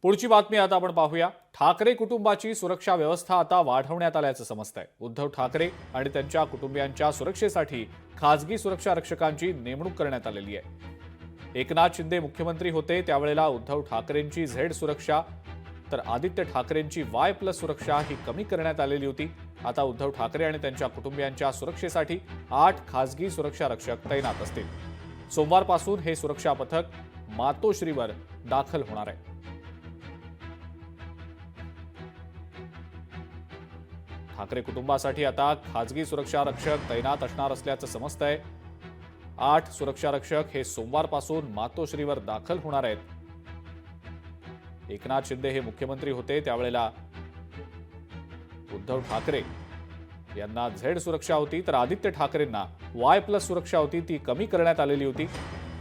पुढची बातमी आता आपण पाहूया। ठाकरे कुटुंबाची सुरक्षा व्यवस्था आता वाढवण्यात आल्याचं समजतंय। उद्धव ठाकरे आणि त्यांच्या कुटुंबियांच्या सुरक्षेसाठी खासगी सुरक्षा रक्षकांची नेमणूक करण्यात आलेली आहे। एकनाथ शिंदे मुख्यमंत्री होते त्यावेळेला उद्धव ठाकरेंची झेड सुरक्षा तर आदित्य ठाकरेंची Y+ सुरक्षा ही कमी करण्यात आलेली होती। आता उद्धव ठाकरे आणि त्यांच्या कुटुंबियांच्या सुरक्षेसाठी 8 खासगी सुरक्षा रक्षक तैनात असतील। सोमवारपासून हे सुरक्षा पथक मातोश्रीवर दाखल होणार आहे। ठाकरे कुटुंबासाठी आता खासगी सुरक्षा रक्षक तैनात असणार असल्याचं समजतंय। 8 सुरक्षा रक्षक हे सोमवारपासून मातोश्रीवर दाखल होणार आहेत। एकनाथ शिंदे हे मुख्यमंत्री होते त्यावेळेला उद्धव ठाकरे यांना झेड सुरक्षा होती तर आदित्य ठाकरेंना Y+ सुरक्षा होती, ती कमी करण्यात आलेली होती।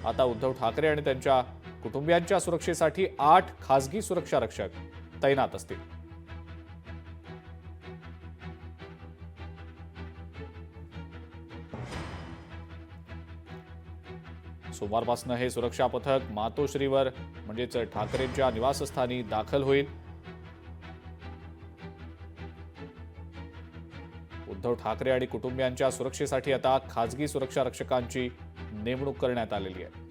आता उद्धव ठाकरे आणि त्यांच्या कुटुंबियांच्या सुरक्षेसाठी 8 खासगी सुरक्षा रक्षक तैनात असतील। सोमवारपासून हे सुरक्षा पथक मातोश्रीवर म्हणजेच ठाकरेंच्या निवासस्थानी दाखल होईल। उद्धव ठाकरे आणि कुटुंबियांच्या सुरक्षेसाठी आता खासगी सुरक्षा रक्षकांची नेमणूक करण्यात आलेली आहे।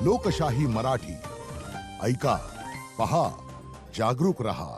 लोकशाही मराठी ऐका, पहा, जागरूक रहा।